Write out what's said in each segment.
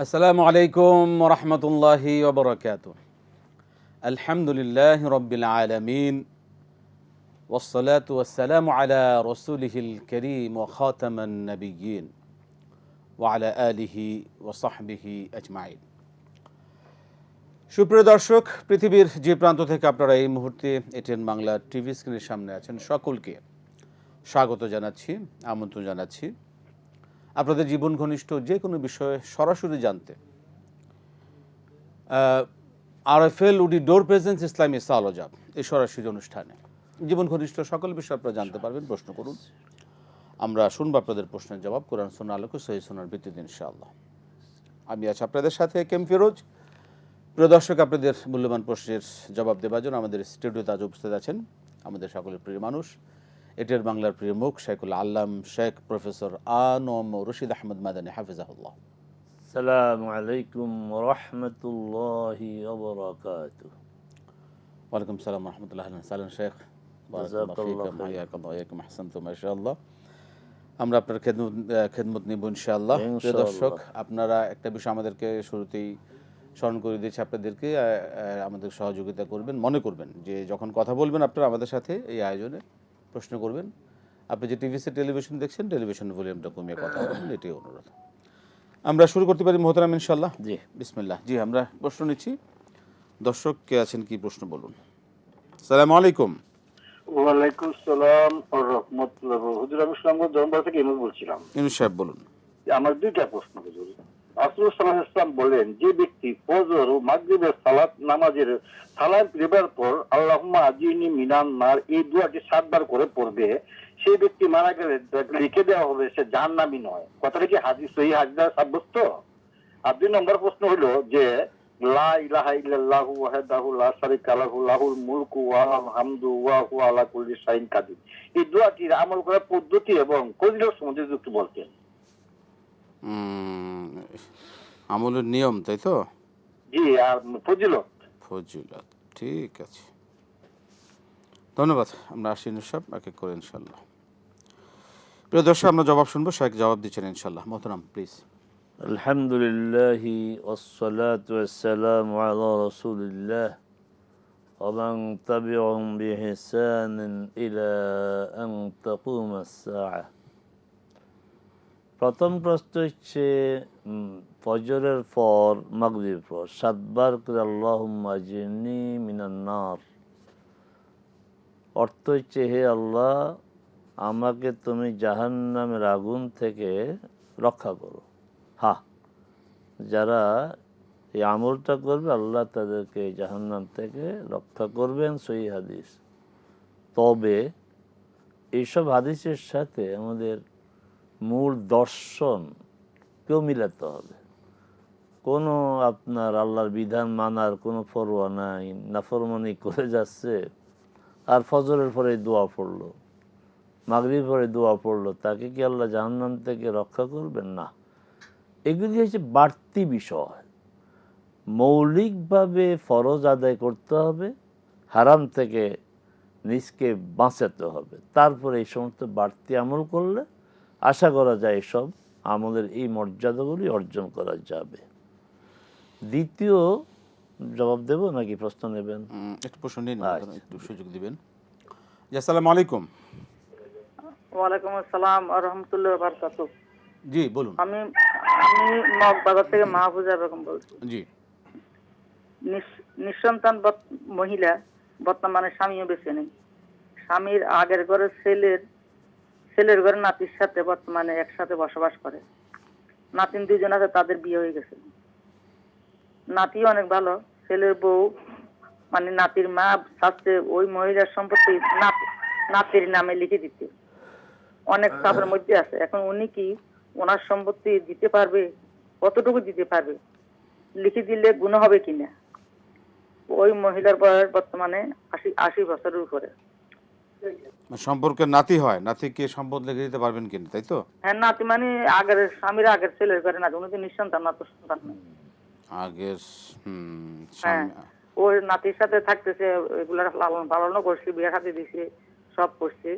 আসসালামু আলাইকুম ওয়া রাহমাতুল্লাহি ওয়া বারাকাতুহু। আলহামদুলিল্লাহি রাব্বিল আলামিন ওয়াস সালাতু ওয়াস সালামু আলা রাসূলিহিল কারীম ওয়া খাতামান নাবিয়্যিন ওয়া আলা আলিহি ওয়া সাহবিহি আজমাইন। সুপ্রিয় দর্শক, পৃথিবীর যে প্রান্ত থেকে আপনারা এই মুহূর্তে এটিএন বাংলা টিভি স্ক্রিনের সামনে আছেন, সকলকে স্বাগত জানাচ্ছি, আমন্ত্রণ জানাচ্ছি আপনাদের জীবন ঘনিষ্ঠ যে কোনো বিষয়ে সরাসরি জানতে আরএফএল উডি ডোর প্রেজেন্স ইসলামী সালোজাব এই সরাসরি অনুষ্ঠানে জীবন ঘনিষ্ঠ সকল বিষয় আপনারা জানতে পারবেন। প্রশ্ন করুন, আমরা শুনবো আপনাদের প্রশ্নের জবাব কোরআন সুন্নাহ আলোকে সহিহ সুন্নাহর ভিত্তিতে ইনশাআল্লাহ। আমি আছি আপনাদের সাথে কেম ফিরোজ। প্রিয় দর্শক, আপনাদের মূল্যবান প্রশ্নের জবাব দেওয়ার জন্য আমাদের স্টুডিওতে আজ উপস্থিত আছেন আমাদের সকলের প্রিয় মানুষ, এটিএন বাংলার প্রিয় মুখ শেখুল আল্লাম শেখ প্রফেসর আ.ন.ম রশিদ আহমদ মাদানী হাফিজাহুল্লাহ। আসসালামু আলাইকুম ওয়া রাহমাতুল্লাহি ওয়া বারাকাতুহু। ওয়ালাইকুম সালাম ওয়া রাহমাতুল্লাহি ওয়া বারাকাতুহু। সালাম শেখ, বারাকাল্লাহু ফিকুম, হায়াকুম ওয়া ইয়াকুম, আহসানতুম মাশাআল্লাহ। আমরা আপনার খেদমত নিব ইনশাআল্লাহ। প্রিয় দর্শক, আপনারা একটা বিষয় আমাদেরকে শুরুতেই স্মরণ করে দিয়েছি, আপনাদেরকে আমাদের সহযোগিতা করবেন, মনে করবেন যে যখন কথা বলবেন আপনারা আমাদের সাথে এই আয়োজনে প্রশ্ন করবেন। আপনি যে টিভিতে টেলিভিশন দেখছেন, টেলিভিশনের ভলিউমটা কমিয়ে কথা বলবেন, এটাই অনুরোধ। আমরা শুরু করতে পারি মোহতারাম ইনশাআল্লাহ। জি, বিসমিল্লাহ। জি, আমরা প্রশ্ন নিচ্ছি। দর্শক কে আছেন, কি প্রশ্ন বলুন। আসসালামু আলাইকুম। ওয়ালাইকুম সালাম ওয়া রাহমাতুল্লাহ। হুজুর, আমি ইসলামগঞ্জ জনবাড়ি থেকে ইমন বলছিলাম। ইউনুস সাহেব বলুন। আমার দুইটা প্রশ্ন হুজুর। রাসূলুল্লাহ সাল্লাল্লাহু আলাইহি ওয়াসাল্লাম বলেন, যে ব্যক্তি ফজর ও মাগরিবের সালাত নামাজের সালাম ফিরবার পর আল্লাহুম্মা আজিনি মিনান নার এই দোয়াটি 7 বার করে পড়বে, সেই ব্যক্তি মারা গেলে লিখে দেওয়া হবে সে জাহান্নামী নয়। কথাটা কি হাদিস সহিহ হাদিস দ্বারা সাব্যস্ত? আর 2 নম্বর প্রশ্ন হলো যে লা ইলাহা ইল্লাল্লাহু ওয়াহদাহু লা শারীকা লাহু লাহুল মুলকু ওয়া লাহুল হামদু ওয়া হুয়া আলা কুল্লি শাইইন কাদির, এই দোয়াটির আমল করার পদ্ধতি এবং ফজিলত সম্বন্ধে একটু বলতেন। আমলের নিয়ম, তাই তো? জি, আর ফজিলত। ফজিলত, ঠিক আছে, ধন্যবাদ। আমরা আসি ইউনুস সাহেব, এক এক করে ইনশাআল্লাহ। প্রিয় দর্শক, আমরা জবাব শুনবো, শেখ জবাব দিচ্ছেন ইনশাআল্লাহ। মোহতারাম প্লিজ। আলহামদুলিল্লাহি ওয়াস সালাতু ওয়াস সালামু আলা রাসূলিল্লাহ ওয়া মান তাবি'আহুম বিইহসানিন ইলা আন তাকুমাস সাআহ। প্রথম প্রশ্ন হচ্ছে ফজরের পর মাগরিবের পর 7 বার করে আল্লাহুম্মা আজিরনি মিনান নার। অর্থ হচ্ছে, হে আল্লাহ, আমাকে তুমি জাহান্নামের আগুন থেকে রক্ষা করো। হ্যাঁ, যারা এই আমলটা করবে আল্লাহ তাদেরকে জাহান্নাম থেকে রক্ষা করবেন, সহিহ হাদিস। তবে এইসব হাদিসের সাথে আমাদের মূল দর্শনকেও মিলাতে হবে। কোনো আপনার আল্লাহর বিধান মানার কোনো পরোয়া নাই, নাফরমানি করে যাচ্ছে, আর ফজরের পরে দোয়া পড়লো, মাগরিবের পরে দোয়া পড়লো, তাকে কি আল্লাহ জাহান্নাম থেকে রক্ষা করবেন? না। এগুলি হচ্ছে বাড়তি বিষয়। মৌলিকভাবে ফরজ আদায় করতে হবে, হারাম থেকে নিজকে বাঁচাতে হবে, তারপরে এই সমস্ত বাড়তি আমল করলে আশা করা যায় এসব আমলের এই মর্যাদাগুলি অর্জন করা যাবে। দ্বিতীয় জবাব দেব নাকি প্রশ্ন নেবেন? একটু প্রশ্ন নিন, একটু সুযোগ দিবেন। আসসালামু আলাইকুম। ওয়ালাইকুম আসসালাম ওয়া রাহমাতুল্লাহি ওয়া বারাকাতুহু। জি বলুন। আমি মগবাজার থেকে মাহফুজা বেগম বলছি। জি। নিঃসন্তান মহিলা, বর্তমানে স্বামীও বেঁচে নেই। স্বামীর আগের ঘরে ছেলের ঘরে নাতির সাথে বর্তমানে একসাথে বসবাস করে। নাতিন 2 জন আছে, তাদের বিয়ে হয়ে গেছে। নাতি অনেক ভালো। ছেলের বউ মানে নাতির মা চাচ্ছে ওই মহিলার সম্পত্তি নাতির নামে লিখে দিতে। অনেক চাপের মধ্যে আছে। এখন উনি কি ওনার সম্পত্তি দিতে পারবে? কতটুকু দিতে পারবে? লিখে দিলে গুণ হবে কিনা? ওই মহিলার বয়স বর্তমানে 80 বছরের উপরে। সম্পর্কের নাতি হয়, নাতিকে সম্পদ লিখে দিতে পারবেন কিনা, তাই তো? হ্যাঁ, নাতি মানে আগের স্বামীর আগের ছেলের ঘরে নাতি। উনি তো নিঃসন্তান, না তো সন্তান নেই। আগের হ্যাঁ, ওই নাতির সাথে থাকতেছে, এগুলা লালন পালনও করছে, বিয়ে শাদী দিছে, সব করছে।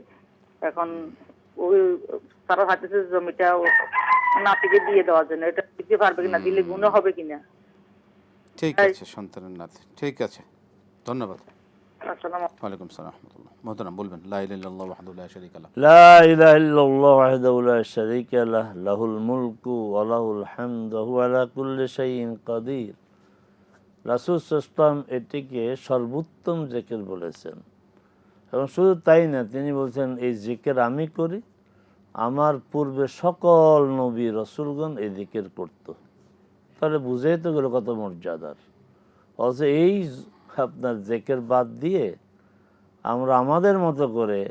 এখন ওই তারা থাকতেছে জমিটা নাতিকে দিয়ে দেওয়ার জন্য। এটা দিতে পারবে কিনা, দিলে গুনাহ হবে কিনা। ঠিক আছে, সন্তানের নাতি। ঠিক আছে, ধন্যবাদ। আসসালামু ওয়ালাইকুম সালাম রহমতুল্লাহ। মোহতারাম বলবেন। লা ইলাহা ইল্লাল্লাহু ওয়াহদাহু লা শারীকা লাহ। লা ইলাহা ইল্লাল্লাহু ওয়াহদাহু লা শারীকা লাহ, লাহুল মুলকু ওয়া লাহুল হামদু ওয়া হুয়া আলা কুল্লি শাইইন কাদির। রাসূল সাল্লাল্লাহু আলাইহি ওয়াসাল্লাম এটিকে সর্বোত্তম জিকির বলেছেন। এবং শুধু তাই না, তিনি বলছেন এই জিকির আমি করি, আমার পূর্বে সকল নবী রাসূলগণ এই জিকির করত। তাহলে বুঝেই তো গেল কত মর্যাদার। অথচ এই আপনার জিকির বাদ দিয়ে আমরা আমাদের মতো করে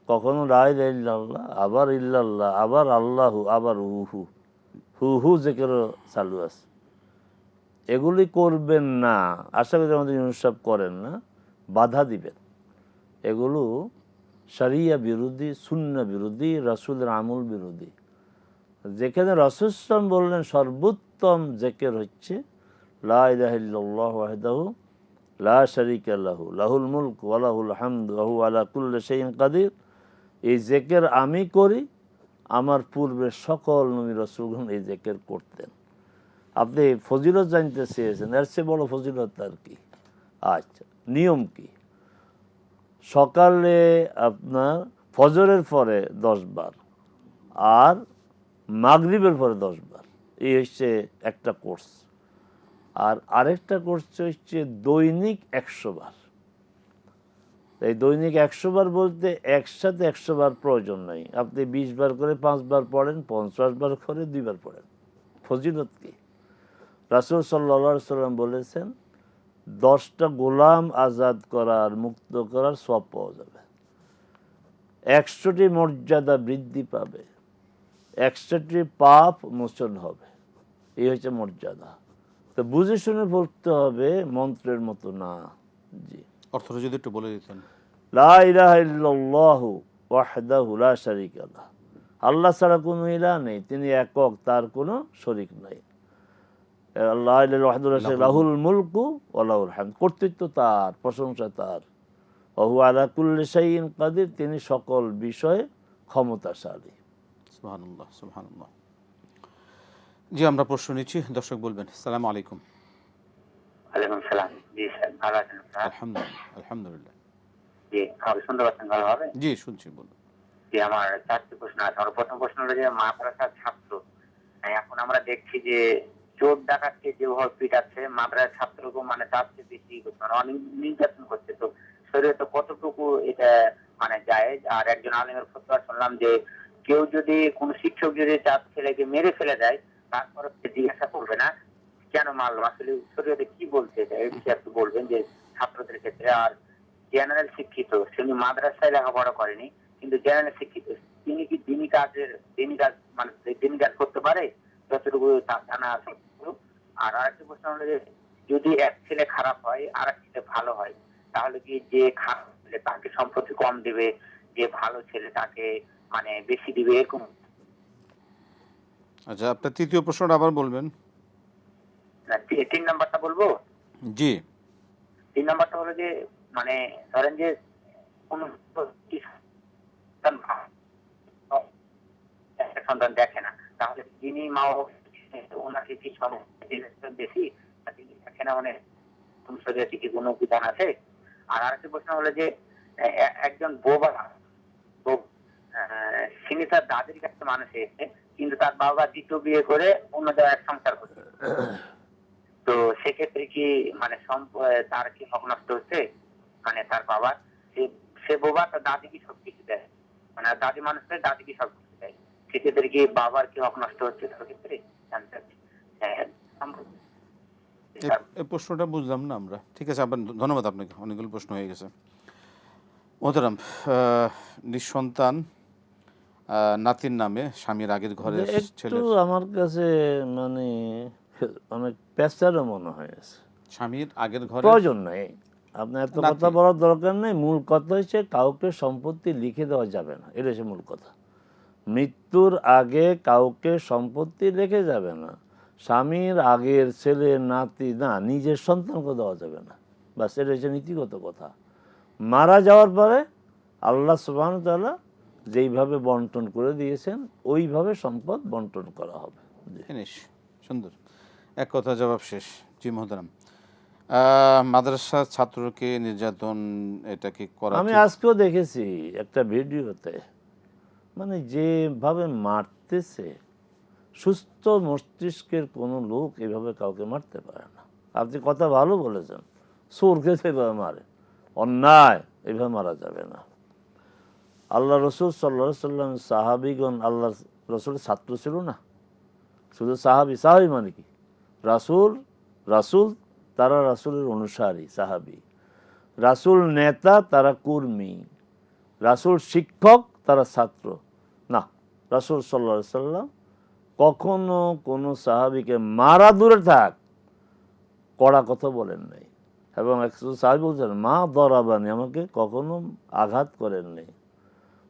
কখনো লা ইলাহা ইল্লাল্লাহ, আবার ইল্লাল্লাহ, আবার আল্লাহু, আবার হু হু জিকিরও চালু আছে। এগুলি করবেন না, আশা করি আমাদের ইউনুস সাহেব করেন না, বাধা দিবেন। এগুলো শরিয়া বিরোধী, সুন্নাহ বিরোধী, রাসূলের আমল বিরোধী। যেখানে রাসূল সাল্লাল্লাহু আলাইহি ওয়াসাল্লাম বললেন সর্বোত্তম জিকির হচ্ছে লা ইলাহা ইল্লাল্লাহু ওয়াহদাহু লা শারীকা লাহু, লাহুল মুলকু ওয়া লাহুল হামদু ওয়া হুয়া আলা কুল্লি শাইইন কাদির। এই জিকির আমি করি, আমার পূর্বে সকল নবী রাসূলগণ এই জিকির করতেন। আপনি ফজিলত জানতে চেয়েছেন, এর চেয়ে বড় ফজিলত আর কি? আচ্ছা, নিয়ম কি? সকালে আপনার ফজরের পরে 10 বার আর মাগরিবের পরে 10 বার, এই হচ্ছে একটা কোর্স। আর আরেকটা কোর্স হচ্ছে দৈনিক 100 বার। এই দৈনিক 100 বার বলতে একসাথে 100 বার প্রয়োজন নাই। আপনি 20 বার করে 5 বার পড়েন, 50 বার করে 2 বার পড়েন। ফজিলত কি? রাসূল সাল্লাল্লাহু আলাইহি সাল্লাম বলেছেন 10টা গোলাম আজাদ করার, মুক্ত করার সওয়াব পাওয়া যাবে, 100টি মর্যাদা বৃদ্ধি পাবে, 100টি পাপ মোচন হবে। এই হচ্ছে মর্যাদা। তো বুঝে শুনে পড়তে হবে, মন্ত্রের মতো না। জি, অর্থটা যদি একটু বলে দিতেন। লা ইলাহা ইল্লাল্লাহু ওয়াহদাহু লা শারীকা লাহ, আল্লাহ ছাড়া কোনো ইলাহ নেই, তিনি একক, তার কোনো শরীক নাই। আল্লাহ লাহুল মুলকু ওয়া লাহুল হামদ, কর্তৃত্ব তার, প্রশংসা তার। ওয়া হুয়া আলা কুল্লি শাইইন কাদির, তিনি সকল বিষয়ে ক্ষমতাশালী। সুবহানাল্লাহ, সুবহানাল্লাহ। জি, আমরা প্রশ্ন নিচ্ছি, দর্শক বলবেন। আসসালামু আলাইকুম। ওয়ালাইকুম সালাম। জি স্যার, ভালো আছেন স্যার? আলহামদুলিল্লাহ, আলহামদুলিল্লাহ। জি, আমাকে শুনতে পাচ্ছেন ভালোভাবে? জি, শুনছি, বলুন। জি, আমার 4টি প্রশ্ন আছে। আমার প্রথম প্রশ্ন হলো যে মাদ্রাসার ছাত্র, এখন আমরা দেখছি যে চোর ডাকাতকে যেভাবে পিটাচ্ছে, মাদ্রাসার ছাত্রকে মানে তার চেয়ে বেশি মানে অনেক নির্যাতন করছে। তো শরীয়তে কতটুকু এটা মানে জায়েজ? আর একজন আলেমের ফতোয়া শুনলাম যে কেউ যদি কোন শিক্ষক যদি তার ছেলেকে মেরে ফেলে দেয়, তারপরে জিজ্ঞাসা করবে না কেন মারলো, আসলে শরীয়তে কি বলছে এটা, এই বিষয়ে একটু বলবেন যে ছাত্রদের ক্ষেত্রে। আর জেনারেল শিক্ষিত, তিনি মাদ্রাসায় লেখাপড়া করেনি কিন্তু জেনারেল শিক্ষিত, তিনি কি দিনী কাজ মানে দিনী কাজ করতে পারে যতটুকু তার জানা আছে? আর আরেকটা প্রশ্ন হলো যে যদি এক ছেলে খারাপ হয় আর এক ছেলে ভালো হয়, তাহলে কি যে খারাপ ছেলে তাকে সম্পত্তি কম দিবে, যে ভালো ছেলে তাকে মানে বেশি দিবে, এরকম? আচ্ছা, আপনার তৃতীয় প্রশ্নটা আবার বলবেন। না, 3 নাম্বারটা বলবো। জি। 3 নাম্বারটা হলো যে মানে ধরেন যে কোন সন্তান দেখে না, তাহলে যিনি মা ওনাকে কি বেশি দেখে না, অনেক শরীয়তে কি কোনো বিধান আছে? আর আরেকটা প্রশ্ন হলো যে একজন বোবা, তিনি তার দাদির কাছে মানুষ এসে, কিন্তু তার বাবা দ্বিতীয় বিয়ে করে অন্য জায়গায় সংসার করছে, তো সেক্ষেত্রে কি মানে তার কি হক নষ্ট হচ্ছে? মানে তার বাবার, সে বোবা, তার দাদিকে সবকিছু দেয়, মানে দাদি মানুষের দাদিকে সবকিছু দেয়, সেক্ষেত্রে কি বাবার কি হক নষ্ট হচ্ছে তার ক্ষেত্রে? জানতে চাচ্ছি। এই প্রশ্নটা বুঝলাম না আমরা। ঠিক আছে, আপনার ধন্যবাদ, আপনাকে। অনেকগুলো প্রশ্ন হয়ে গেছে। মোহতারাম, নিঃসন্তান নাতির নামে স্বামীর আগের ঘরের ছেলে, একটু আমার কাছে মানে অনেক পেশারও মনে হয়েছে। স্বামীর আগের ঘরে প্রয়োজন নাই, আপনার এত কথা বলার দরকার নেই। মূল কথা হচ্ছে কাউকে সম্পত্তি লিখে দেওয়া যাবে না, এটা হচ্ছে মূল কথা। মৃত্যুর আগে কাউকে সম্পত্তি রেখে যাবে না। স্বামীর আগের ছেলে, নাতি, না নিজের সন্তানকে দেওয়া যাবে না, বাস এটা হচ্ছে নীতিগত কথা। মারা যাওয়ার পরে আল্লাহ সুবহানাহু ওয়া তাআলা যেইভাবে বন্টন করে দিয়েছেন ওইভাবে সম্পদ বন্টন করা হবে। সুন্দর, এক কথা জবাব শেষ। জি মোহতারাম, মাদ্রাসা ছাত্রকে নির্যাতন এটা কি করা আমি ঠিক? আজকেও দেখেছি একটা ভিডিওতে, মানে যেভাবে মারতেছে, সুস্থ মস্তিষ্কের কোনো লোক এভাবে কাউকে মারতে পারে না। আপনি কথা ভালো বলেছেন, চোরকে সেভাবে মারে, অন্যায়, এভাবে মারা যাবে না। আল্লাহ রসুল সাল্লাল্লাহু আলাইহি সাল্লাম সাহাবিগণ আল্লাহ রসুলের ছাত্র ছিল না, শুধু সাহাবি। সাহাবি মানে কি? রাসূল, রাসূল তারা রাসূলের অনুসারী সাহাবি, রাসূল নেতা তারা কর্মী, রাসূল শিক্ষক তারা ছাত্র না। রাসূল সাল্লাল্লাহু আলাইহি সাল্লাম কখনো কোনো সাহাবিকে মারা দূরে থাক, কড়া কথা বলেন নাই। এবং একজন সাহাবী বলছেন, মা দরাবানি, আমাকে কখনো আঘাত করেন নাই,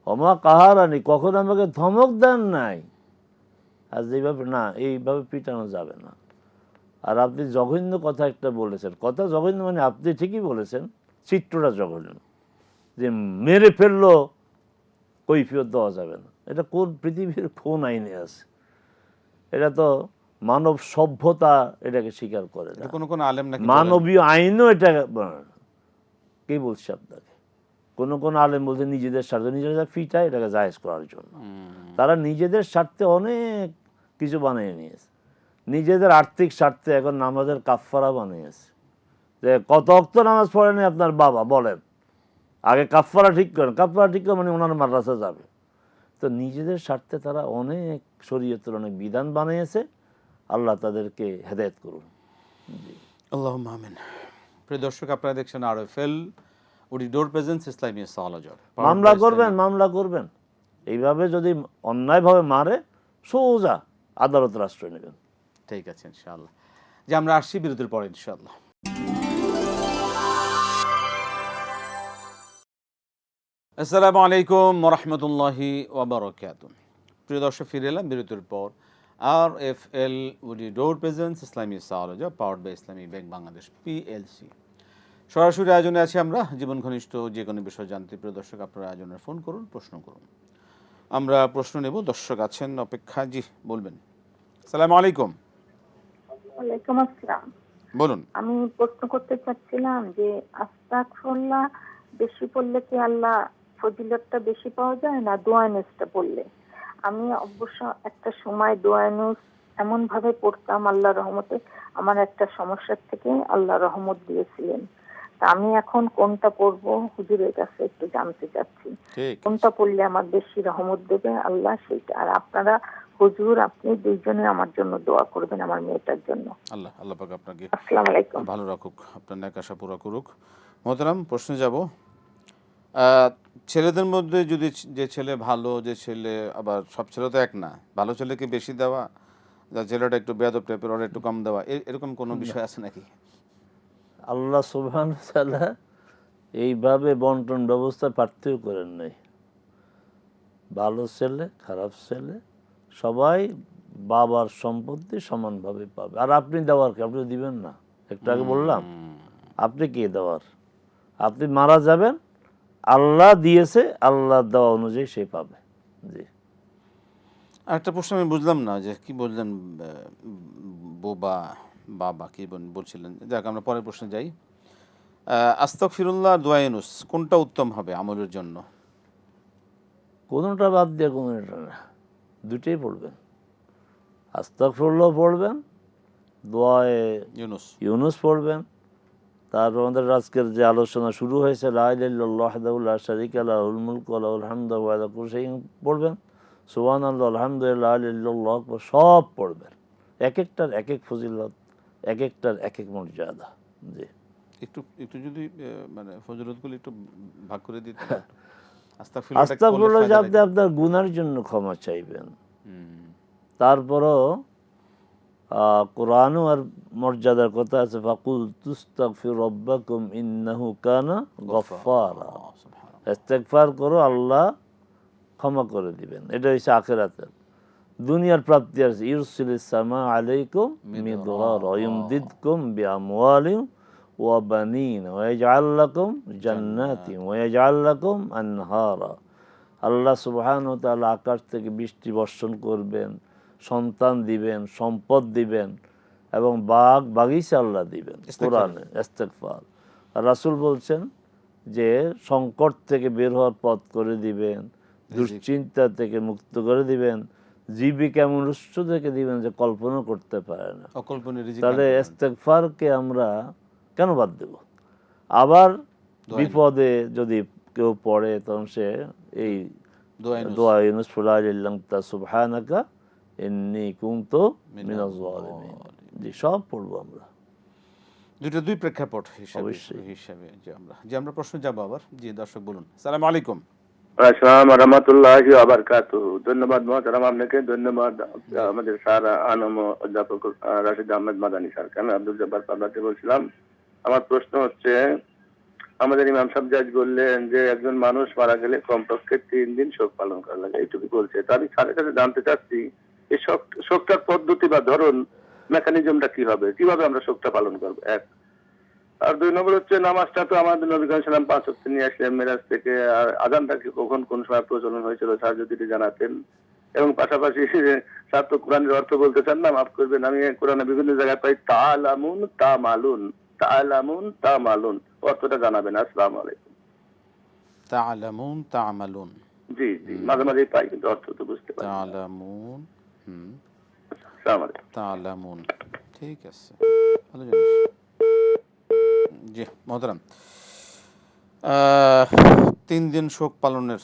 অমা কাহারানি, কখনো আমাকে ধমক দেন নাই। আর যেভাবে না, এইভাবে পিটানো যাবে না। আর আপনি জঘন্য কথা একটা বলেছেন, কথা জঘন্য মানে আপনি ঠিকই বলেছেন, চিত্রটা জঘন্য, যে মেরে ফেললো, কৈফিয়ত দেওয়া যাবে না। এটা কোন পৃথিবীর কোন আইনে আছে? এটা তো মানব সভ্যতা এটাকে স্বীকার করে না। এটা কোন কোন আলেম নাকি মানবীয় আইনও এটা কে বলছে আপনাকে? কোন কোন আলেম বলতে নিজেদের স্বার্থে, নিজেরা ফিটায় এটাকে জায়েজ করার জন্য। তারা নিজেদের স্বার্থে অনেক কিছু বানিয়ে নিয়েছে, নিজেদের আর্থিক স্বার্থে এখন নামাজের কাফফারা বানিয়েছে। যে কত ওয়াক্ত নামাজ পড়েনি আপনার বাবা, বলেন, আগে কাফফারা ঠিক করেন। কাফফারা ঠিক করে মানে ওনার মাদ্রাসা যাবে। তো নিজেদের স্বার্থে তারা অনেক শরীয়তের অনেক বিধান বানিয়েছে। আল্লাহ তাদেরকে হেদায়েত করুন। আল্লাহুম্মা আমিন। প্রিয় দর্শক, আপনারা দেখছেন আরএফএল উডি ডোর প্রেজেন্স ইসলামিয়া সালাজর। মামলা করবেন, মামলা করবেন। এইভাবে যদি অন্যায়ভাবে মারে, সোজা আদালতের আশ্রয় নেবেন। ঠিক আছে ইনশাআল্লাহ। যে আমরা আসছি বিরতির পরে ইনশাআল্লাহ। আসসালামু আলাইকুম ওয়া রাহমাতুল্লাহি ওয়া বারাকাতুহু। প্রিয় দর্শক, ফিরে এলাম বিরতির পর। আরএফএল উডি ডোর প্রেজেন্স ইসলামিয়া সালাজর, powered by Islami Bank Bangladesh PLC. সরাসরি আয়োজনে আছি আমরা। জীবন ঘনিষ্ঠ যে কোনো বিষয় জানতে প্রিয় দর্শক আপনারা আয়োজনে ফোন করুন, প্রশ্ন করুন। আমরা প্রশ্ন নেব। দর্শক আছেন অপেক্ষা। জি বলবেন। আসসালামু আলাইকুম। ওয়ালাইকুম আসসালাম। বলুন। আমি প্রশ্ন করতে চাচ্ছিলাম যে আস্তাগফিরুল্লাহ বেশি পড়লে কি আল্লাহ ফজিলতটা বেশি পাওয়া যায় না দোয়া নুসটা পড়লে? আমি অবশ্য একটা সময় দোয়া নুস এমন ভাবে পড়তাম, আল্লাহ রহমতে আমার একটা সমস্যার থেকে আল্লাহ রহমত দিয়েছিলেন। তা আমি এখন কোনটা পড়বো হুজুরের কাছে একটু জানতে চাচ্ছি, কোনটা পড়লে আমার বেশি রহমত দেবে আল্লাহ সেটা। আর আপনারা হুজুর, আপনি দুইজনে আমার জন্য দোয়া করবেন, আমার মেয়েটার জন্য। আল্লাহ আল্লাহ পাক আপনাকে আসসালামু আলাইকুম, ভালো রাখুক, আপনার নেক আশা পুরা করুক। মোহতারাম, প্রশ্নে যাব। ছেলেদের মধ্যে যদি যে ছেলে ভালো, যে ছেলে, আবার সব ছেলে তো এক না, ভালো ছেলেকে বেশি দেওয়া, যা ছেলেটা একটু বেয়াদব টাইপের ওরা একটু কম দেওয়া, এরকম কোনো বিষয় আছে নাকি? আল্লাহ সুবহানাহু ওয়া তাআলা এইভাবে বন্টন ব্যবস্থা পার্থক্য করেন নাই। ভালো ছেলে, খারাপ ছেলে সবাই বাবার সম্পত্তি সমানভাবে পাবে। আর আপনি দেওয়ার কি? আপনি দিবেন না? একটু আগে বললাম, আপনি কে দেওয়ার? আপনি মারা যাবেন, আল্লাহ দিয়েছে, আল্লাহ দেওয়া অনুযায়ী সে পাবে। জি। আরেকটা প্রশ্ন আমি বুঝলাম না, যে কি বললেন বোবা বাবা কি বলছিলেন? যাক, আমরা পরের প্রশ্নে যাই। আস্তাগফিরুল্লাহ, দোয়া ইউনুস, কোনটা উত্তম হবে আমলের জন্য? কোনোটা বাদ দিয়ে কোনোটা না, দুটোই পড়বেন। আস্তাগফিরুল্লাহ পড়বেন, দোয়ায়ে ইউনুস পড়বেন। তারপর আমাদের আজকের যে আলোচনা শুরু হয়েছে, লা ইলাহা ইল্লাল্লাহু ওয়াহদাহু লা শারীকা লাহু লাহুল মুলকু ওয়া লাহুল হামদু ওয়া হুয়া আলা কুল্লি শাইইন পড়বেন। সুবহানাল্লাহ, আলহামদুলিল্লাহ, লা ইলাহা ইল্লাল্লাহ সব পড়বেন। এক একটার এক এক ফজিলত, এক একটার এক এক মর্যাদা। জি। একটু একটু যদি মানে ফজিলতগুলো একটু ভাগ করে দিতে। আস্তাগফিরুল্লাহ যে আপনি আপনার গুনার জন্য ক্ষমা চাইবেন। তারপরও কোরআনও আর মর্যাদার কথা আছে, ফাকুল তুস্তাগফির রাব্বাকুম ইন্নাহু কানা গফফারা। ইস্তেগফার করো, আল্লাহ ক্ষমা করে দিবেন। এটা হচ্ছে আখিরাতের। দুনিয়ার প্রাপ্তি আছে, ইউরসিলিস সামা আলাইকুম মিদরারা ওয়া ইউমদিদকুম বিআমওয়ালিন ওয়া বানিন ওয়া ইয়াজআল লাকুম জান্নাতিন ওয়া ইয়াজআল লাকুম আনহারা। আল্লাহ সুবহানাহু ওয়া তাআলা আকাশ থেকে বৃষ্টি বর্ষণ করবেন, সন্তান দিবেন, সম্পদ দিবেন এবং বাগিচা আল্লাহ দিবেন কোরআনে ইস্তেগফার। আর রাসূল বলছেন যে সংকট থেকে বের হওয়ার পথ করে দিবেন, দুশ্চিন্তা থেকে মুক্ত করে দিবেন, জীবিকা এমন উৎস থেকে দিবেন যে কল্পনা করতে পারে না। অকল্পনীয় রিজিক তাহলে ইস্তেগফারকে আমরা কেন বাদ দেব? আবার বিপদে যদি কেউ পড়ে তখন সে এই দোয়া ইউনুস ফুলাইল্লাহ সুবহানাকা ইন্নী কুনতু মিনাজ জালিমিন, জি সব পড়বো আমরা। দুই প্রেক্ষাপট হিসাবে আমরা প্রশ্ন যাব আবার। জি দর্শক বলুন। আসসালামু আলাইকুম। আসসালামু রাহমাতুল্লাহি ওয়া বারাকাতুহু। ধন্যবাদ মহতারাম আপনাকে, ধন্যবাদ আমাদের স্যার আনম অধ্যাপক রাশিদ আহমেদ মাদানী স্যার। আমি আব্দুল জব্বার পাবনাতে বলছিলাম। আমার প্রশ্ন হচ্ছে, আমাদের ইমাম সাহেব জাজ বললেন যে একজন মানুষ মারা গেলে কমপক্ষে 3 দিন শোক পালন করা লাগে, এইটুকু বলছে। তো আমি স্যারের কাছে জানতে চাচ্ছি এই শোকটার পদ্ধতি বা ধরন, মেকানিজমটা কি হবে, কিভাবে আমরা শোকটা পালন করবো, এক। আর 2 নম্বর হচ্ছে নামাজটা তো আমাদের নবী করিম সাল্লাল্লাহু আলাইহি ওয়াসাল্লাম 5 ওয়াক্ত নিয়ে আসলেন মেরাজ থেকে। আর আযানটা কি কখন কোন সময় প্রচলন হয়েছিল স্যার যদি জানাতেন। এবং পাশাপাশি স্যার তো কোরআনের অর্থ বলতে চান না, মাফ করবেন, আমি কোরআনে বিভিন্ন জায়গায় পাই তাআলামুন তামালুন, তাআলামুন তামালুন, অর্থটা জানাবেন। আসসালামু আলাইকুম। তাআলামুন তা'মালুন, জি জি, মাঝে মাঝে পাই কিন্তু অর্থ তো বুঝতে পারি না। তা'লামুন, আসসালামু আলাইকুম। তা'লামুন, ঠিক আছে, ভালো জিনিস। জি মহতারাম, 3 দিন শোক পালনের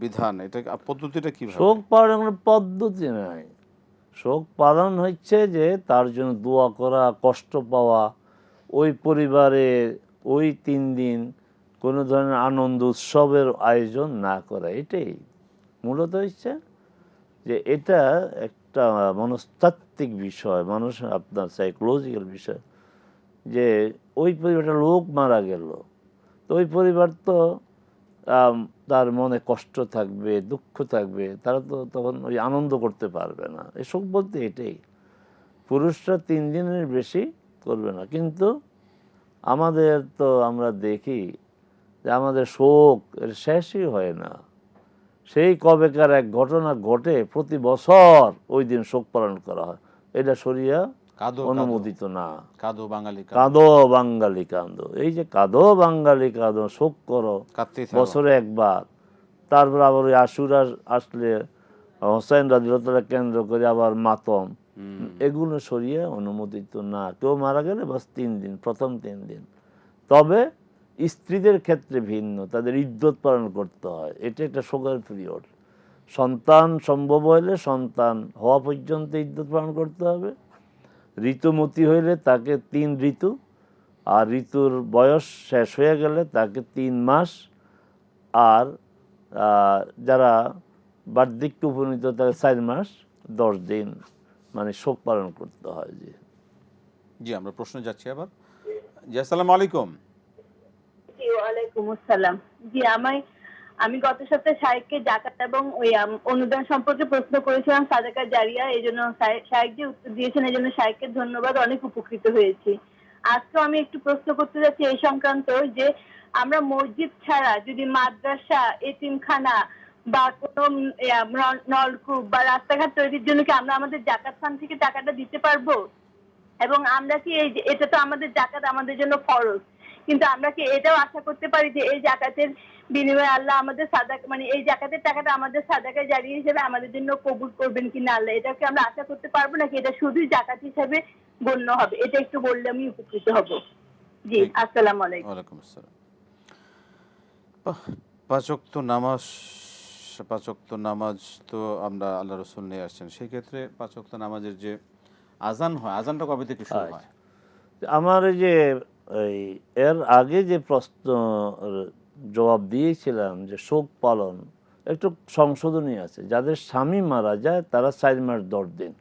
বিধান, এটা পদ্ধতিটা কি? শোক পালনের পদ্ধতি নাই। শোক পালন হচ্ছে যে তার জন্য দোয়া করা, কষ্ট পাওয়া, ওই পরিবারে ওই 3 দিন কোনো ধরনের আনন্দ উৎসবের আয়োজন না করা, এটাই মূলত হচ্ছে যে এটা একটা মনস্তাত্ত্বিক বিষয়, মানুষ আপনার সাইকোলজিক্যাল বিষয়। যে ওই পরিবারটা লোক মারা গেল, তো ওই পরিবার তো তার মনে কষ্ট থাকবে, দুঃখ থাকবে, তারা তো তখন ওই আনন্দ করতে পারবে না। এসব বলতে এটাই, পুরুষরা 3 দিনের বেশি করবে না। কিন্তু আমাদের তো আমরা দেখি যে আমাদের শোক এর শেষই হয় না। সেই কবেকার এক ঘটনা ঘটে, প্রতি বছর ওই দিন শোক পালন করা হয়, এটা শরিয়া অনুমোদিত না। কাঁদো বাঙালি, কাঁদো বাঙালি কাঁদো, এই যে কাঁদো বাঙালি কাঁদো, শোক করো বছরে একবার। তারপর আবার ওই আশুরা আসলে হোসেন রাদিয়াল্লাহু তাআলা কেন্দ্র করে আবার মাতম, এগুলো শরিয়া অনুমোদিত না। কেউ মারা গেলে বাস 3 দিন, প্রথম 3 দিন। তবে স্ত্রীদের ক্ষেত্রে ভিন্ন, তাদের ইদ্যত পালন করতে হয়, এটা একটা শোকের পিরিয়ড। সন্তান সম্ভব হইলে সন্তান হওয়া পর্যন্ত ইদ্যত পালন করতে হবে। ঋতুমতি হইলে তাকে 3 ঋতু, আর ঋতুর বয়স শেষ হয়ে গেলে তাকে 3 মাস, আর যারা বার্ধক্যে উপনীত তাকে 4 মাস 10 দিন মানে শোক পালন করতে হয়। জি জি, আমরা প্রশ্ন যাচ্ছি আবার। জি আসসালামু আলাইকুম। জি ওয়ালাইকুম আসসালাম। জি আমি গত সপ্তাহে শাইখকে যাকাত এবং ওই অনুদান সম্পর্কে প্রশ্ন করেছিলাম, সাদাকা জারিয়া, এই জন্য শাইখ যে উত্তর দিয়েছেন এই জন্য শাইখকে ধন্যবাদ, অনেক উপকৃত হয়েছি। আজকেও আমি একটু প্রশ্ন করতে যাচ্ছি এই সংক্রান্ত, যে আমরা মসজিদ ছাড়া যদি মাদ্রাসা, এতিমখানা বা কোনো নলকূপ বা রাস্তাঘাট তৈরির জন্য কি আমরা আমাদের যাকাত ফান্ড থেকে টাকাটা দিতে পারবো? এবং আমরা কি এটা তো আমাদের যাকাত আমাদের জন্য ফরজ, কিন্তু আমরা কি এটাও আশা করতে পারি যে এই যাকাতের বিনিময়ে আল্লাহ আমাদের সাদাকা, মানে এই যাকাতের টাকাটা আমাদের সাদাকা জারিয়া হিসেবে আমাদের জন্য কবুল করবেন কিনা আল্লাহ, এটাকে আমরা আশা করতে পারবো নাকি এটা শুধুই যাকাত হিসেবে গণ্য হবে? এটা একটু বললে আমি উপকৃত হব। জি আসসালামু আলাইকুম। ওয়ালাইকুম আসসালাম। 5 ওয়াক্ত নামাজ তো আমরা আল্লাহ রাসূল নিয়ে আসছেন, সেই ক্ষেত্রে 5 ওয়াক্ত নামাজের যে আজান হয়, আজানটা কবে থেকে শুরু হয়? আমার এই যে এর আগে যে প্রশ্ন জবাব দিয়েছিলাম যে শোক পালন একটু সংশোধনী আছে। যাদের স্বামী মারা যায় তারা 4 মাস 10 দিন,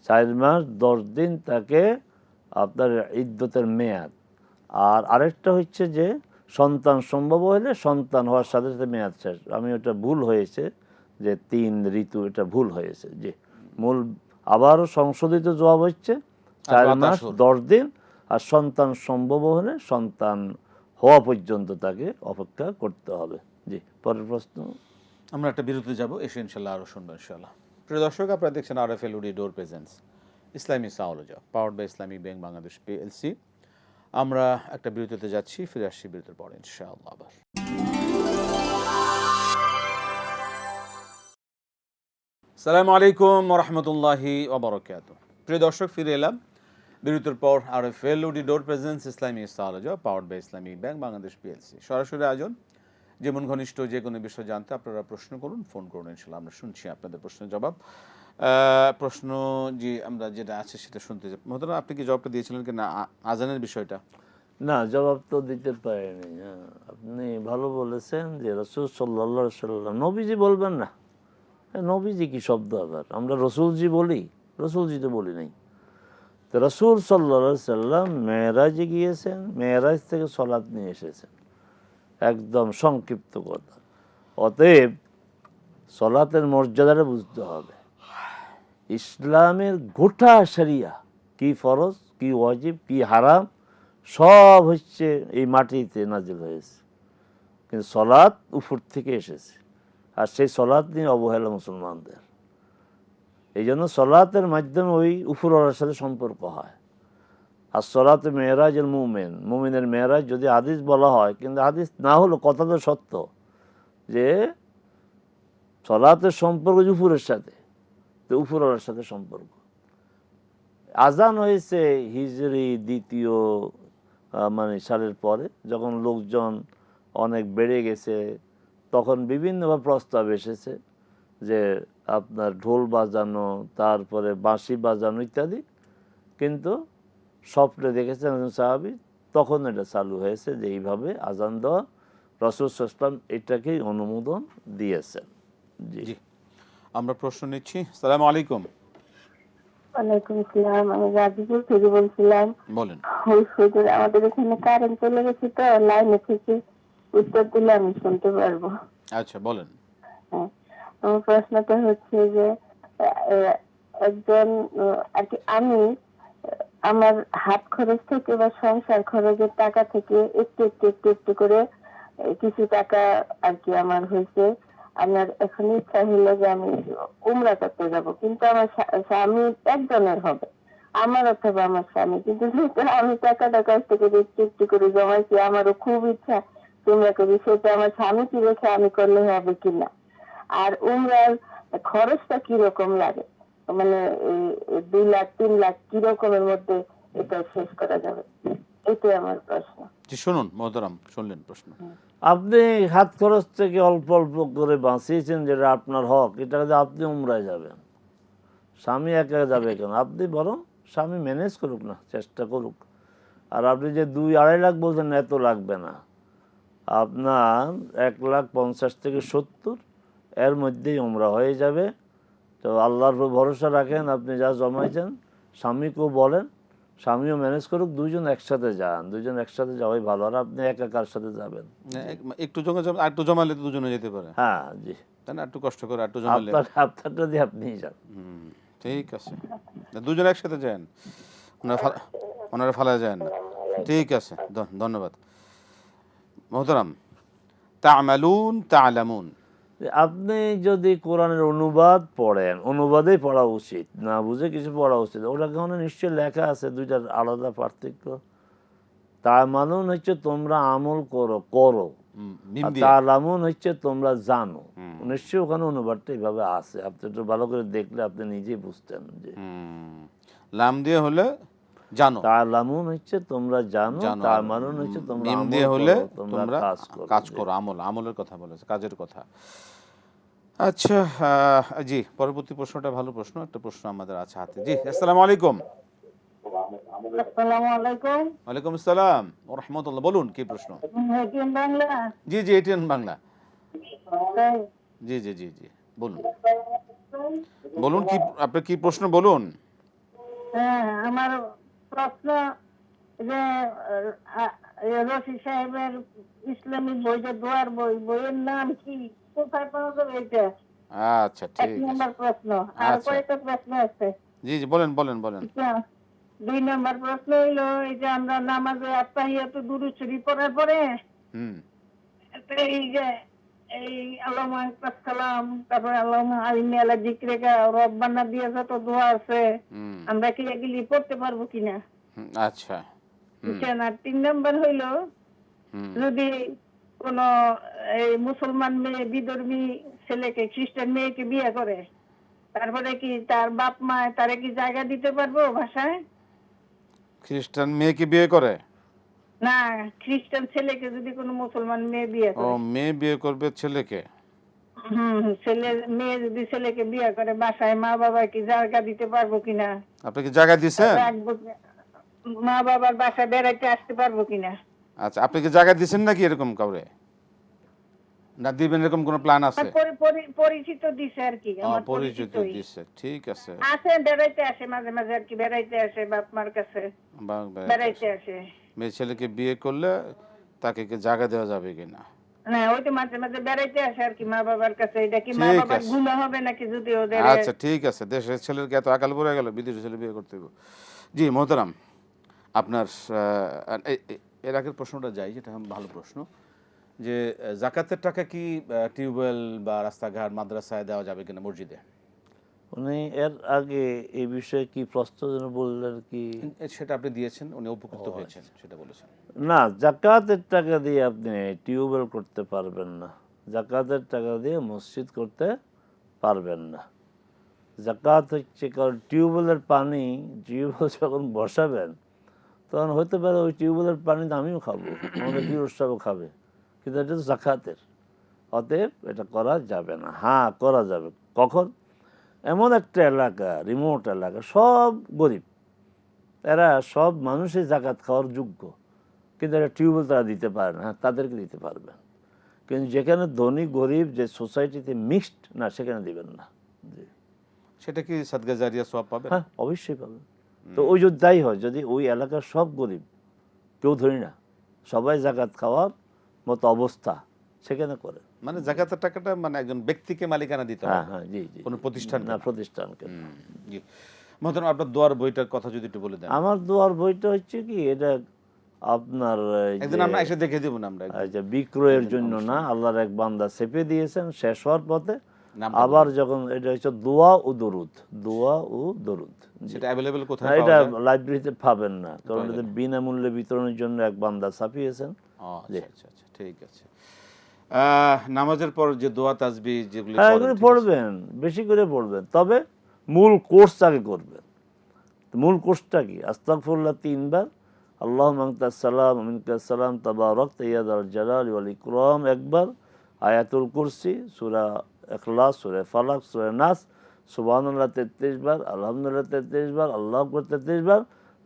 4 মাস 10 দিন তাকে আপনার ইদ্যতের মেয়াদ। আর আরেকটা হচ্ছে যে সন্তান সম্ভব হলে সন্তান হওয়ার সাথে সাথে মেয়াদ শেষ। আমি ওটা ভুল হয়েছে যে 3 ঋতু, এটা ভুল হয়েছে। যে মূল আবারও সংশোধিত জবাব হচ্ছে 4 মাস 10 দিন, আর সন্তান সম্ভব হলে সন্তান হওয়া পর্যন্ত তাকে অপেক্ষা করতে হবে। জি, পরের প্রশ্ন। আমরা একটা বিরতি যাব, এসে ইনশাআল্লাহ আরো শুনবো ইনশাআল্লাহ। প্রিয় দর্শক, আপনারা দেখছেন RFL woody door presents Islami সাওলজা powered by Islamic Bank Bangladesh PLC. আমরা একটা বিরতিতে যাচ্ছি, ফিরে আসছি বিরতির পর ইনশাআল্লাহ আবার। আসসালামু আলাইকুম ওয়া রাহমাতুল্লাহি ওয়া বারাকাতুহু। প্রিয় দর্শক, ফিরে এলাম বিরতির পর RFL woody door presents Islami সাওলজা powered by Islamic Bank Bangladesh PLC. সরাসরি আয়োজন, যেমন ঘনিষ্ঠ যে কোনো বিষয় জানতে আপনারা প্রশ্ন করুন, ফোন করুন, ইনশাআল্লাহ আমরা শুনছি আপনাদের প্রশ্নের জবাব। প্রশ্ন যে আমরা যেটা আছে সেটা শুনতে চাই। মহতরম, আপনি কি জবাবটা দিয়েছিলেন কি না আজানের বিষয়টা? না, জবাব তো দিতে পারেনি। হ্যাঁ, আপনি ভালো বলেছেন যে রাসূল সাল্লাল্লাহু আলাইহি সাল্লাম, নবীজি বলবেন না। নবীজি কি শব্দ আবার? আমরা রসুলজি বলি, রসুলজি তো বলি নাই। তো রাসূল সাল্লাল্লাহু আলাইহি সাল্লাম মেরাজে গিয়েছেন, মেরাজ থেকে সালাত নিয়ে এসেছেন, একদম সংক্ষিপ্ত কথা। অতএব সালাতের মর্যাদাটা বুঝতে হবে। ইসলামের গোটা শরিয়া, কি ফরজ, কি ওয়াজিব, কি হারাম, সব হচ্ছে এই মাটিতে নাজিল হয়েছে, কিন্তু সালাত উপর থেকে এসেছে। আর সেই সালাত নিয়ে অবহেলা মুসলমানদের। এই জন্য সালাতের মাধ্যমে ওই উপরওয়ালার সাথে সম্পর্ক হয়। আর সালাতে মেরাজের মুমিন, মুমিনের মেরাজ যদি হাদিস বলা হয়, কিন্তু হাদিস না হলো কথা তো সত্য যে সালাতের সম্পর্ক উপরের সাথে, তো উপরওয়ালার সাথে সম্পর্ক। আজান হয়েছে হিজরি দ্বিতীয় সালের পরে, যখন লোকজন অনেক বেড়ে গেছে, তখন বিভিন্নভাবে প্রস্তাব এসেছে যে আপনার ঢোল বাজানো, তারপরে বাঁশি বাজানো ইত্যাদি। কিন্তু স্বপ্নে দেখেছেন একজন সাহাবী, তখন এটা চালু হয়েছে যে এইভাবে আজান দেওয়া। রাসূল সাল্লাল্লাহু আলাইহি ওয়াসাল্লাম এটাকেই অনুমোদন দিয়েছেন। জি, আমরা প্রশ্ন নিচ্ছি। আসসালামু আলাইকুম। ওয়ালাইকুম আসসালাম। আমি গাজীপুর থেকে বলছিলাম। বলেন। হুজুর, আমাদের এখানে কারেন্ট চলে গেছে, তো লাইনে থেকে উত্তর দিলে আমি শুনতে পারবো। আচ্ছা, বলেন। হ্যাঁ, আমার প্রশ্নটা হচ্ছে যে একজন আর কি, আমি আমার হাত খরচ থেকে বা সংসার খরচের টাকা থেকে একটু একটু একটু একটু করে কিছু টাকা আর কি আমার হয়েছে। আমার এখন ইচ্ছা হলো যে আমি উমরা করতে যাব, কিন্তু আমার স্বামী একজনের হবে, আমার অথবা আমার স্বামী। কিন্তু আমি টাকাটা কাছ থেকে একটু একটু করে জমাইছি, আমারও খুব ইচ্ছা উমরা করি, সেটা আমার স্বামীকে রেখে আমি করলে হবে কিনা। আর উমরার খরচটা কিরকম লাগে, মানে 2 লাখ 3 লাখ কিরকমের মধ্যে এটা শেষ করা যাবে, এটাই আমার প্রশ্ন। জি, শুনুন মোহতারাম, শুনলেন প্রশ্ন। আপনি হাত খরচ থেকে অল্প অল্প করে বাঁচিয়েছেন, যেটা আপনার হক, এটা আপনি উমরায় যাবেন, স্বামী একা যাবে কেন? আপনি বরং স্বামী ম্যানেজ করুক না, চেষ্টা করুক। আর আপনি যে 2-2.5 লাখ বলছেন, এত লাগবে না, আপনার 1,50,000 থেকে 70 এর মধ্যেই উমরা হয়ে যাবে। তো আল্লাহর উপর ভরসা রাখেন, আপনি যা জমাইছেন স্বামীকেও বলেন, স্বামীও ম্যানেজ করুক, দুইজন একসাথে যান, দুইজন একসাথে যাওয়াই ভালো। আর আপনি একা কার সাথে যাবেন? একটু একটু জমালে তো দুজনে যেতে পারে। হ্যাঁ, জি, তাই না? একটু কষ্ট করে একটু জমালে আপনারটা দিয়ে আপনিই যান। ঠিক আছে, দুজনে একসাথে যান, ওনারা ফালা যায় না। ঠিক আছে, ধন্যবাদ মোহতারাম। তা'মালুন তা'লামুন, আপনি যদি কোরআনের অনুবাদ পড়েন, অনুবাদেই পড়া উচিত, না বুঝে কিছু পড়া উচিত। ওটা কেমন নিশ্চয়ই লেখা আছে, দুইটার আলাদা পার্থক্য। তা'মালুন হচ্ছে তোমরা আমল করো, তা'লামুন হচ্ছে তোমরা জানো। নিশ্চয়ই ওখানে অনুবাদটা এইভাবে আছে, আপনি একটু ভালো করে দেখলে আপনি নিজেই বুঝতেন যে লাম দিয়ে হলে জানো, তা'লামুন হচ্ছে তোমরা জানো, তা'মালুন হচ্ছে তোমরা মিম দিয়ে হলে তোমরা কাজ করো। আমলের কথা বলেছে, কাজের কথা। আচ্ছা, জি, পরবর্তী প্রশ্নটা ভালো প্রশ্ন, একটা প্রশ্ন আমাদের আছে হাতে। জি, আসসালামু আলাইকুম। আসসালামু আলাইকুম। ওয়ালাইকুম আসসালাম ওয়া রাহমাতুল্লাহ। বলুন, কি প্রশ্ন? এটিএন বাংলা। জি জি, এটিএন বাংলা। জি জি জি জি, বলুন বলুন, কি আপনার কি প্রশ্ন বলুন। হ্যাঁ, আমার প্রশ্ন যে রশিদ সাহেবের ইসলামিক বই, যে দোয়ার বই, বইয়ের নাম কি, কোথায় পাওয়া যাবে এটা? আচ্ছা, ঠিক আছে। 1 নম্বর প্রশ্ন। আর কয়েকটা প্রশ্ন আছে। জি জি, বলেন বলেন বলেন। 2 নম্বর প্রশ্ন হলো, এই যে আমরা নামাজে আত্তাহিয়াতু দুরূদ শরীফ পড়ার পরে এই যে এই আল্লাহুম্মা সালাম, তারপরে আল্লাহুম্মা আইনি আলা যিকরিকা, রব্বানা দিয়ে যত দোয়া আছে আমরা কি এগুলি পড়তে পারবো কিনা? আচ্ছা। বুঝছেন? আর 3 নাম্বার হইলো, যদি কোন এই মুসলমান মেয়ে বিধর্মী ছেলেকে খ্রিস্টান মেয়েকে বিয়ে করে, তারপরে কি তার বাপ মা তারে কি জায়গা দিতে পারবো ভাষায়? খ্রিস্টান মেয়েকে বিয়ে করে? না, খ্রিস্টান ছেলেকে যদি কোনো মুসলমান মেয়ে বিয়ে ও, করে, মেয়ে বিয়ে করবে ছেলেকে? ছেলে মেয়ে যদি ছেলেকে বিয়ে করে, বাসায় মা বাবা কি জায়গা দিতে পারবো কিনা? আপনি কি জায়গা দিয়েছেন? মা বাবার বাসায় বেড়াইতে আসতে পারবো কিনা? আচ্ছা, আপনি কি জায়গা দিয়েছেন নাকি এরকম কাউরে, না দিবেন এরকম কোনো প্ল্যান আছে? পরিচিত দিছে আর কি, আমার পরিচিত পরিচিতই দিছে, ঠিক আছে। আছে, বেড়াইতে আসে মাঝে মাঝে আর কি, বেড়াইতে আসে বাপ মার কাছে, বেড়াইতে আসে। মেয়ে ছেলেকে বিয়ে করলে তাকে কি জায়গা দেওয়া যাবে কিনা? না, ওই তো মাঝে মাঝে বেড়াইতে আসে আর কি মা বাবার কাছে। এটা কি মা ঠিক বাবার আছে। গুনাহ হবে নাকি যদি ওদের? আচ্ছা, ঠিক আছে। দেশের ছেলের কি এত আকাল পড়ে গেল বিদেশি ছেলে বিয়ে করতে হবে? জি মোহতারাম, আপনার এর আগের প্রশ্নটা যাই, যেটা ভালো প্রশ্ন, যে জাকাতের টাকা কি টিউবওয়েল বা রাস্তাঘাট মাদ্রাসায় দেওয়া যাবে কিনা, মসজিদে? উনি এর আগে এই বিষয়ে কি প্রশ্ন যেন বললেন কি? সেটা আপনি দিয়েছেন, উনি উপকৃত হয়েছেন সেটা বলেছেন। না, জাকাতের টাকা দিয়ে আপনি টিউবওয়েল করতে পারবেন না, জাকাতের টাকা দিয়ে মসজিদ করতে পারবেন না। জাকাত হচ্ছে, কারণ টিউবওয়েলের পানি, টিউবওয়েল যখন বসাবেন তখন হতে পারে ওই টিউবওয়েলের পানি আমিও খাবো, আমাদের ফিরোজটাও খাবে, কিন্তু এটা তো জাকাতের, অতএব এটা করা যাবে না। হ্যাঁ, করা যাবে কখন? এমন একটা এলাকা, রিমোট এলাকা, সব গরিব, এরা সব মানুষই জাকাত খাওয়ার যোগ্য, কিন্তু একটা টিউবওয়েল তারা দিতে পারে না। হ্যাঁ, তাদেরকে দিতে পারবেন, কিন্তু যেখানে ধনী গরিব যে সোসাইটিতে মিক্সড না, সেখানে দিবেন না। সেটা কি সাদকা জারিয়া সওয়াব পাবে? হ্যাঁ, অবশ্যই পাবেন। তো ওই যদি তাই হয়, যদি ওই এলাকার সব গরিব, কেউ ধরি না, সবাই জাকাত খাওয়ার মতো অবস্থা, সেখানে করে। মানে জাকাতের টাকাটা মানে একজন ব্যক্তিকে মালিকানা দিতে হবে? হ্যাঁ হ্যাঁ, জি জি, কোনো প্রতিষ্ঠান না, প্রতিষ্ঠানকে। জি। মহতরম, আপনার দোয়ার বইটার কথা যদি একটু বলে দেন। আমার দোয়ার বইটা হচ্ছে কি, এটা আপনার একদিন আমরা এসে দেখে দেব না, আমরা বিক্রয়ের জন্য না, আল্লাহর এক বান্দা চেপে দিয়েছেন শেষ হওয়ার পথে, আবার যখন, এটা হচ্ছে দোয়া ও দরুদ, দোয়া ও দরুদ। সেটা অ্যাভেলেবল কোথায়? এটা লাইব্রেরিতে পাবেন না, কারণ এটা বিনামূল্যে বিতরণের জন্য এক বান্দা ছাপিয়েছেন। আচ্ছা আচ্ছা, ঠিক আছে। নামাজের পর যে দোয়া তাসবিহ যেগুলো পড়বেন, বেশি করে পড়বেন, তবে মূল কোর্স আগে করবেন। মূল কোর্সটা কি? আস্তাগফিরুল্লাহ 3 বার, আল্লাহুম্মা আনতাস সালাম ওয়া মিনকাস সালাম তাবারাকতা ইয়া যাল জালালি ওয়াল ইকরাম একবার, আয়াতুল কুরসি, সূরা ইখলাস, সূরা ফালাক, সূরা নাস, সুবহানাল্লাহ 33 বার, আলহামদুলিল্লাহ 33 বার, আল্লাহু আকবার 33 বার,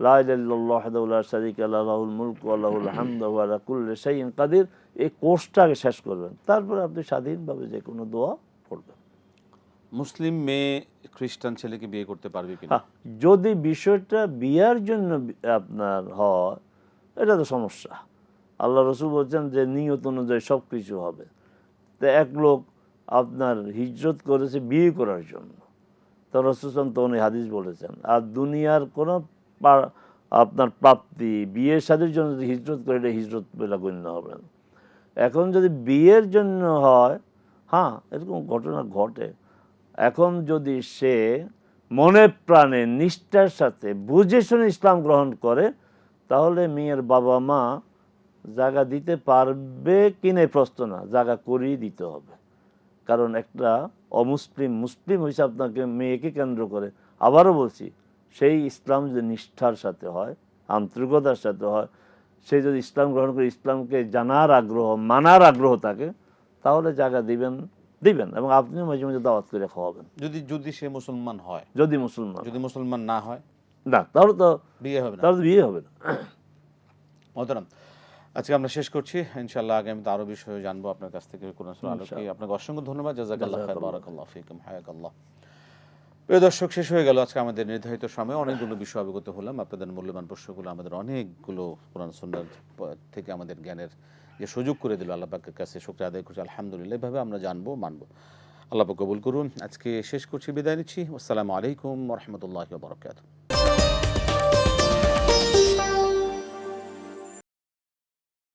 লা ইলাহা ইল্লাল্লাহু ওয়াহদাহু লা শারীকা লাহু লাহুল মুলকু ওয়া লাহুল হামদু ওয়া আলা কুল্লি শাইইন কাদির। এই কোর্সটা আগে শেষ করবেন, তারপরে আপনি স্বাধীনভাবে যে কোনো দোয়া পড়বেন। মুসলিম মেয়ে খ্রিস্টান ছেলেকে বিয়ে করতে পারবে কিনা? যদি বিষয়টা বিয়ার জন্য আপনার হয়, এটা তো সমস্যা। আল্লাহ রসুল বলছেন যে নিয়ত অনুযায়ী সব কিছু হবে। তো এক লোক আপনার হিজরত করেছে বিয়ে করার জন্য, তো রসুল তো উনি হাদিস বলেছেন, আর দুনিয়ার কোনো আপনার প্রাপ্তি বিয়ের শাদীর জন্য যদি হিজরত করে, এটা হিজরত বলে গণ্য হবে না। এখন যদি বিয়ের জন্য হয়, হ্যাঁ, এরকম ঘটনা ঘটে। এখন যদি সে মনে প্রাণে নিষ্ঠার সাথে বুঝে শুনে ইসলাম গ্রহণ করে, তাহলে মেয়ের বাবা মা জায়গা দিতে পারবে কিনা প্রশ্ন না, জায়গা করেই দিতে হবে। কারণ একটা অমুসলিম মুসলিম হয়েছে আপনাকে মেয়েকে কেন্দ্র করে, আবারও বলছি, সেই ইসলাম যদি নিষ্ঠার সাথে হয়, আন্তরিকতার সাথে হয়, সে যদি ইসলাম গ্রহণ করে ইসলামকে জানার আগ্রহ, মানার আগ্রহ থাকে, তাহলে জায়গা দিবেন, এবং আপনিও মাঝে মাঝে দাওয়াত করে খাওয়াবেন। যদি সে মুসলমান হয়? যদি মুসলমান না হয়, না, তাহলে তো বিয়ে হবে না, তাহলে বিয়ে হবে না। মহতরম, আজকে আমরা শেষ করছি। ইনশাআল্লাহ আগামীতে আরো বিষয়ে জানবো আপনার কাছ থেকে কোরআন সুরা আলোকে। আপনাকে অসংখ্য ধন্যবাদ। জাযাকাল্লাহ খাইর, বারাকাল্লাহু ফিকুম, হায়াকাল্লাহ। প্রিয় দর্শক, শেষ হয়ে গেল আজকে আমাদের নির্ধারিত সময়। অনেকগুলো বিষয় অবগত হলাম। আপনাদের মূল্যবান প্রশ্নগুলো আমাদের অনেকগুলো কোরআন সুন্নাহ থেকে আমাদের জ্ঞানের যে সুযোগ করে দিল, আল্লাহ পাকের কাছে শুকরিয়া আদায় করছি। আলহামদুলিল্লাহ, এভাবে আমরা জানবো, মানবো। আল্লাহ পাক কবুল করুন। আজকে শেষ করছি, বিদায় নিচ্ছি। আসসালামু আলাইকুম ওয়া রাহমাতুল্লাহি ওয়া বারাকাতুহু।